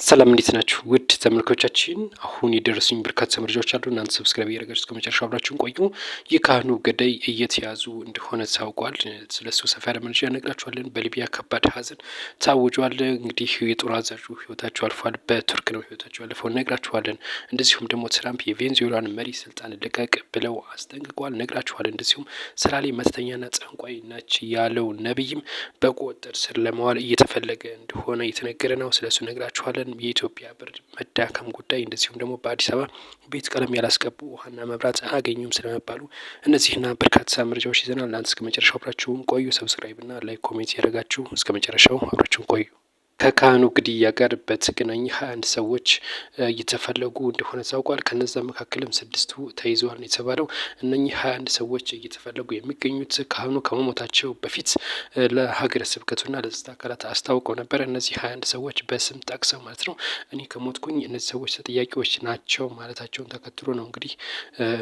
ሰላም እንዴት ናችሁ? ውድ ተመልካቾቻችን አሁን የደረሱኝ በርካታ መረጃዎች አሉ። እናንተ ሰብስክራይብ እያደረጋችሁ እስከ መጨረሻው አብራችሁን ቆዩ። የካህኑ ገዳይ እየተያዙ እንደሆነ ታውቋል። ስለሱ ሰፋ ያለ መረጃ እነግራችኋለን። በሊቢያ ከባድ ሀዘን ታውጇል። እንግዲህ የጦር አዛዡ ህይወታቸው አልፏል። በቱርክ ነው ህይወታቸው ያለፈው እነግራችኋለን። እንደዚሁም ደግሞ ትራምፕ የቬንዙዌላን መሪ ስልጣን ልቀቅ ብለው አስጠንቅቋል እነግራችኋለን። እንደዚሁም ሰላሌ መተተኛና ጠንቋይ ናች ያለው ነቢይም በቁጥጥር ስር ለማዋል እየተፈለገ እንደሆነ እየተነገረ ነው። ስለሱ እነግራችኋለን። የኢትዮጵያ ብር መዳከም ጉዳይ እንደዚሁም ደግሞ በአዲስ አበባ ቤት ቀለም ያላስገቡ ውሃና መብራት አያገኙም ስለመባሉ እነዚህና በርካታ መረጃዎች ይዘናል። እናንተ እስከ መጨረሻው አብራችሁን ቆዩ። ሰብስክራይብ እና ላይክ ኮሜንት ያደረጋችሁ እስከ መጨረሻው አብራችሁን ቆዩ። ከካህኑ ግድያ ጋር በተገናኘ 21 ሰዎች እየተፈለጉ እንደሆነ ታውቋል። ከነዛ መካከልም 6ቱ ተይዘዋል የተባለው እነኚህ 21 ሰዎች እየተፈለጉ የሚገኙት ካህኑ ከመሞታቸው በፊት ለሀገረ ስብከቱና ለጸጥታ አካላት አስታውቀው ነበር። እነዚህ 21 ሰዎች በስም ጠቅሰው ማለት ነው እኔ ከሞትኩኝ እነዚህ ሰዎች ተጠያቂዎች ናቸው ማለታቸውን ተከትሎ ነው እንግዲህ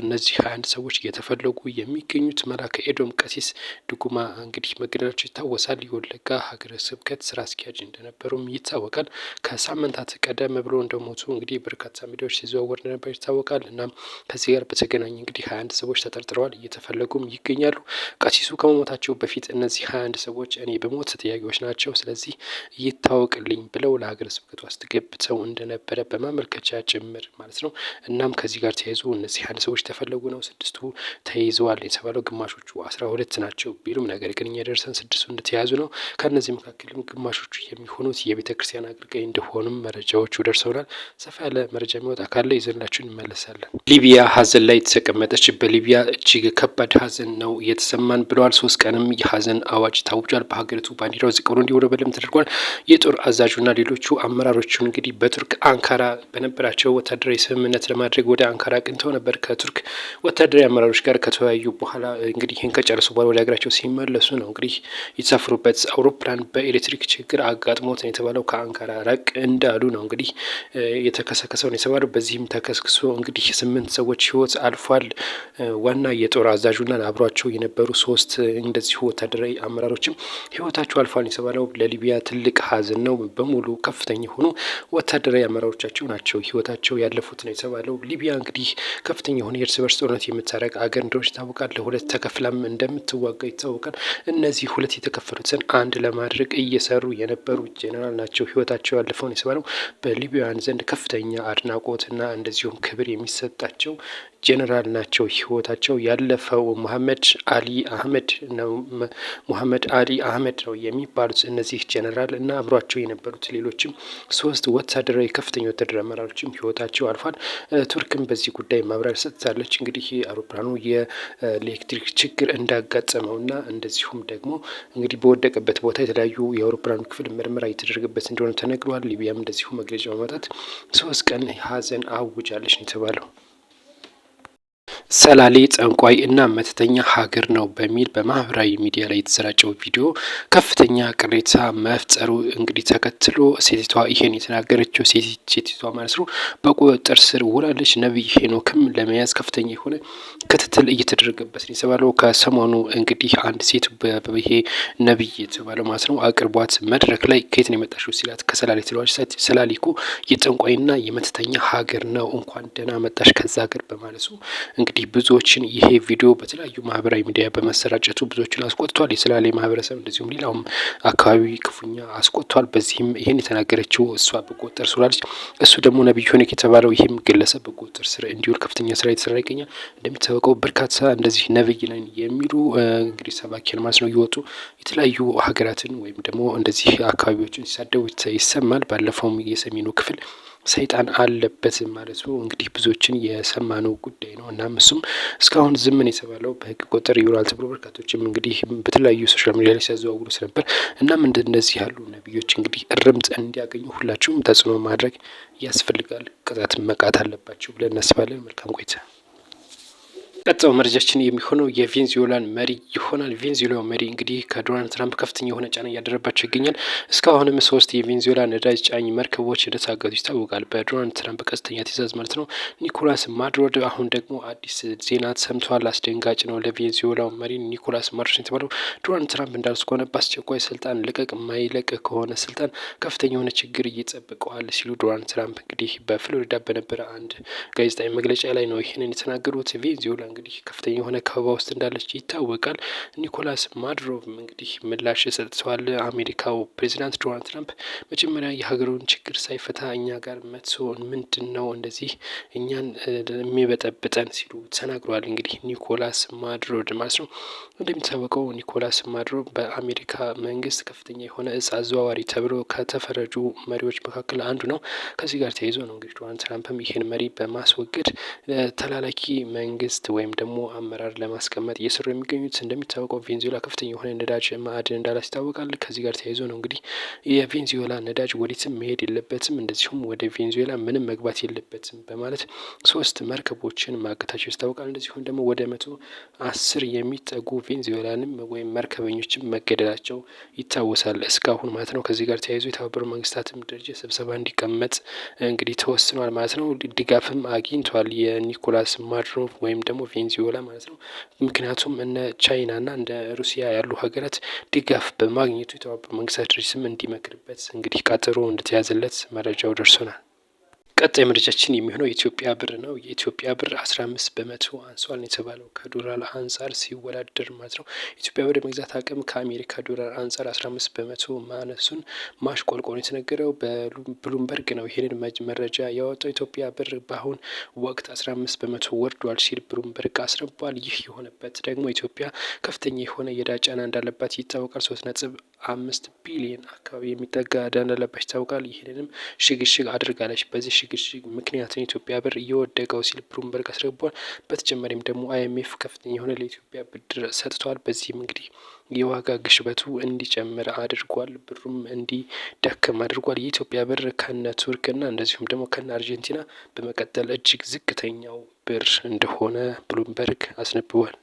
እነዚህ 21 ሰዎች እየተፈለጉ የሚገኙት። መላከ ኤዶም ቀሲስ ድጉማ እንግዲህ መገደላቸው ይታወሳል። የወለጋ ሀገረ ስብከት ስራ አስኪያጅ እንደነበር ይታወቃል። ከሳምንታት ቀደም ብሎ እንደሞቱ እንግዲህ በርካታ ሚዲያዎች ሲዘዋወር እንደነበር ይታወቃል። እናም ከዚህ ጋር በተገናኘ እንግዲህ 21 ሰዎች ተጠርጥረዋል እየተፈለጉም ይገኛሉ። ቀሲሱ ከመሞታቸው በፊት እነዚህ 21 ሰዎች እኔ በሞት ተጠያቂዎች ናቸው፣ ስለዚህ ይታወቅልኝ ብለው ለሀገረ ስብከቱ አስገብተው እንደነበረ በማመልከቻ ጭምር ማለት ነው። እናም ከዚህ ጋር ተያይዞ እነዚህ 21 ሰዎች ተፈለጉ ነው። 6ቱ ተይዘዋል የተባለው ግማሾቹ 12 ናቸው ቢሉም ነገር ግን እኛ ደርሰን 6ቱ እንደተያዙ ነው። ከእነዚህ መካከልም ግማሾቹ የሚሆኑት የቤተ ክርስቲያን አገልጋይ እንደሆኑም መረጃዎቹ ደርሰውናል። ሰፋ ያለ መረጃ የሚወጣ ካለ ይዘንላችሁ እንመለሳለን። ሊቢያ ሀዘን ላይ ተቀመጠች። በሊቢያ እጅግ ከባድ ሀዘን ነው እየተሰማን ብለዋል። 3 ቀንም የሀዘን አዋጅ ታውጇል። በሀገሪቱ ባንዲራው ዝቅ ብሎ እንዲውለበለብ ተደርጓል። የጦር አዛዡና ሌሎቹ አመራሮቹ እንግዲህ በቱርክ አንካራ በነበራቸው ወታደራዊ ስምምነት ለማድረግ ወደ አንካራ አቅንተው ነበር። ከቱርክ ወታደራዊ አመራሮች ጋር ከተወያዩ በኋላ እንግዲህ ይህን ከጨረሱ በኋላ ወደ ሀገራቸው ሲመለሱ ነው እንግዲህ የተሳፈሩበት አውሮፕላን በኤሌክትሪክ ችግር አጋጥሞት የተባለው ከአንካራ ራቅ እንዳሉ ነው እንግዲህ የተከሰከሰው ነው የተባለው። በዚህም ተከስክሶ እንግዲህ 8 ሰዎች ህይወት አልፏል። ዋና የጦር አዛዡና አብሯቸው የነበሩ 3 እንደዚሁ ወታደራዊ አመራሮችም ህይወታቸው አልፏል የተባለው። ለሊቢያ ትልቅ ሀዘን ነው። በሙሉ ከፍተኛ የሆኑ ወታደራዊ አመራሮቻቸው ናቸው ህይወታቸው ያለፉት ነው የተባለው። ሊቢያ እንግዲህ ከፍተኛ የሆነ የእርስ በርስ ጦርነት የምታደርግ አገር እንደሆነች ይታወቃል። ለሁለት ተከፍላም እንደምትዋጋ ይታወቃል። እነዚህ ሁለት የተከፈሉትን አንድ ለማድረግ እየሰሩ የነበሩ ጄኔራል ናቸው ህይወታቸው ያለፈውን የተባለው። በሊቢያውያን ዘንድ ከፍተኛ አድናቆትና እንደዚሁም ክብር የሚሰጣቸው ጄኔራል ናቸው ህይወታቸው ያለፈው። ሙሐመድ አሊ አህመድ ነው። ሙሐመድ አሊ አህመድ ነው የሚባሉት እነዚህ ጄኔራል እና አብሯቸው የነበሩት ሌሎችም 3 ወታደራዊ ከፍተኛ ወታደራዊ አመራሮችም ህይወታቸው አልፏል። ቱርክም በዚህ ጉዳይ ማብራሪያ ሰጥታለች። እንግዲህ አውሮፕላኑ የኤሌክትሪክ ችግር እንዳጋጠመውና እንደዚሁም ደግሞ እንግዲህ በወደቀበት ቦታ የተለያዩ የአውሮፕላኑ ክፍል ምርመራ እየተደረገበት እንደሆነ ተነግሯል። ሊቢያም እንደዚሁ መግለጫ በማውጣት 3 ቀን ሀዘን አውጃለች ነው የተባለው። ሰላሌ ጠንቋይ እና መተተኛ ሀገር ነው በሚል በማህበራዊ ሚዲያ ላይ የተሰራጨው ቪዲዮ ከፍተኛ ቅሬታ መፍጠሩ እንግዲህ ተከትሎ ሴቲቷ ይሄን የተናገረችው ሴቲቷ ማለት ነው በቁጥጥር ስር ውላለች። ነቢይ ሄኖክም ለመያዝ ከፍተኛ የሆነ ክትትል እየተደረገበት ነው የተባለው። ከሰሞኑ እንግዲህ አንድ ሴት ይሄ ነቢይ የተባለው ማለት ነው አቅርቧት መድረክ ላይ ከየት ነው የመጣሽው ሲላት ከሰላሌ ትለዋለች። ሰላሌ እኮ የጠንቋይና የመተተኛ ሀገር ነው እንኳን ደህና መጣሽ ከዛ ሀገር በማለቱ እንግዲህ ብዙዎችን ይሄ ቪዲዮ በተለያዩ ማህበራዊ ሚዲያ በመሰራጨቱ ብዙዎችን አስቆጥቷል። የሰላሌ ማህበረሰብ እንደዚሁም ሌላውም አካባቢ ክፉኛ አስቆጥቷል። በዚህም ይሄን የተናገረችው እሷ በቁጥጥር ስር ውላለች። እሱ ደግሞ ነቢይ ሄኖክ የተባለው ይህም ግለሰብ በቁጥጥር ስር እንዲውል ከፍተኛ ስራ የተሰራ ይገኛል። እንደሚታወቀው በርካታ እንደዚህ ነቢይ ነን የሚሉ እንግዲህ ሰባኪያን ማለት ነው እየወጡ የተለያዩ ሀገራትን ወይም ደግሞ እንደዚህ አካባቢዎችን ሲሳደቡ ይሰማል። ባለፈውም የሰሜኑ ክፍል ሰይጣን አለበት ማለት ነው እንግዲህ ብዙዎችን የሰማነው ጉዳይ ነው። እናም እሱም እስካሁን ዝምን የተባለው በህግ ቁጥጥር ይውላል ተብሎ በርካቶችም እንግዲህ በተለያዩ ሶሻል ሚዲያ ላይ ሲያዘዋውሩት ነበር። እናም እንደነዚህ ያሉ ነቢዮች እንግዲህ እርምት እንዲያገኙ ሁላችሁም ተጽዕኖ ማድረግ ያስፈልጋል። ቅጣት መቃት አለባቸው ብለን እናስባለን። መልካም ቆይታ ቀጣዩ መረጃችን የሚሆነው የቬንዙዌላን መሪ ይሆናል። ቬንዙዌላ መሪ እንግዲህ ከዶናልድ ትራምፕ ከፍተኛ የሆነ ጫና እያደረባቸው ይገኛል። እስካሁንም 3 የቬንዙዌላ ነዳጅ ጫኝ መርከቦች እንደታገቱ ይታወቃል። በዶናልድ ትራምፕ ቀጥተኛ ትዕዛዝ ማለት ነው። ኒኮላስ ማዱሮ አሁን ደግሞ አዲስ ዜና ሰምተዋል። አስደንጋጭ ነው ለቬንዙዌላው መሪ ኒኮላስ ማዱሮ የተባለው። ዶናልድ ትራምፕ እንዳሉት ከሆነ በአስቸኳይ ስልጣን ልቀቅ፣ ማይለቅ ከሆነ ስልጣን ከፍተኛ የሆነ ችግር እየጠብቀዋል ሲሉ ዶናልድ ትራምፕ እንግዲህ በፍሎሪዳ በነበረ አንድ ጋዜጣዊ መግለጫ ላይ ነው ይህንን የተናገሩት። ቬንዙዌላ እንግዲህ ከፍተኛ የሆነ ከበባ ውስጥ እንዳለች ይታወቃል። ኒኮላስ ማዱሮቭ እንግዲህ ምላሽ ሰጥተዋል። አሜሪካው ፕሬዚዳንት ዶናልድ ትራምፕ መጀመሪያ የሀገሩን ችግር ሳይፈታ እኛ ጋር መጥቶ ምንድን ነው እንደዚህ እኛን የሚበጠብጠን ሲሉ ተናግረዋል። እንግዲህ ኒኮላስ ማዱሮ ማለት ነው። እንደሚታወቀው ኒኮላስ ማዱሮ በአሜሪካ መንግስት ከፍተኛ የሆነ እጽ አዘዋዋሪ ተብሎ ከተፈረጁ መሪዎች መካከል አንዱ ነው። ከዚህ ጋር ተያይዞ ነው እንግዲህ ዶናልድ ትራምፕም ይህን መሪ በማስወገድ ተላላኪ መንግስት ወይም ደግሞ አመራር ለማስቀመጥ እየሰሩ የሚገኙት። እንደሚታወቀው ቬንዙዌላ ከፍተኛ የሆነ ነዳጅ ማዕድን እንዳላት ይታወቃል። ከዚህ ጋር ተያይዞ ነው እንግዲህ የቬንዙዌላ ነዳጅ ወዴትም መሄድ የለበትም፣ እንደዚሁም ወደ ቬንዙዌላ ምንም መግባት የለበትም በማለት 3 መርከቦችን ማገታቸው ይታወቃል። እንደዚሁም ደግሞ ወደ 110 የሚጠጉ ቬንዙዌላንም ወይም መርከበኞችም መገደላቸው ይታወሳል እስካሁን ማለት ነው። ከዚህ ጋር ተያይዞ የተባበሩት መንግስታትም ድርጅት ስብሰባ እንዲቀመጥ እንግዲህ ተወስኗል ማለት ነው። ድጋፍም አግኝቷል የኒኮላስ ማዱሮ ወይም ደግሞ ቬንዙዌላ ማለት ነው። ምክንያቱም እነ ቻይናና እንደ ሩሲያ ያሉ ሀገራት ድጋፍ በማግኘቱ የተባበሩት መንግስታት ድርጅትም እንዲመክርበት እንግዲህ ቀጠሮ እንደተያዘለት መረጃው ደርሶናል። ቀጣይ መረጃችን የሚሆነው የኢትዮጵያ ብር ነው። የኢትዮጵያ ብር 15 በመቶ አንሷል የተባለው ከዶላር አንጻር ሲወዳደር ማለት ነው። ኢትዮጵያ ብር መግዛት አቅም ከአሜሪካ ዶላር አንጻር 15 በመቶ ማነሱን ማሽቆልቆል የተነገረው በብሉምበርግ ነው። ይህንን መረጃ ያወጣው ኢትዮጵያ ብር በአሁን ወቅት 15 በመቶ ወርዷል ሲል ብሉምበርግ አስነቧል። ይህ የሆነበት ደግሞ ኢትዮጵያ ከፍተኛ የሆነ የዕዳ ጫና እንዳለባት ይታወቃል። 3.5 ቢሊዮን አካባቢ የሚጠጋ ዕዳ እንዳለባት ይታወቃል። ይህንንም ሽግሽግ አድርጋለች። በዚህ ሽግሽግ ምክንያት ኢትዮጵያ ብር እየወደቀው ሲል ብሉምበርግ አስነቧል። በተጨማሪም ደግሞ አይኤምኤፍ ከፍተኛ የሆነ ለኢትዮጵያ ብድር ሰጥቷል። በዚህም እንግዲህ የዋጋ ግሽበቱ እንዲጨምር አድርጓል። ብሩም እንዲዳከም አድርጓል። የኢትዮጵያ ብር ከነ ቱርክና እንደዚሁም ደግሞ ከነ አርጀንቲና በመቀጠል እጅግ ዝቅተኛው ብር እንደሆነ ብሉምበርግ አስነብቧል።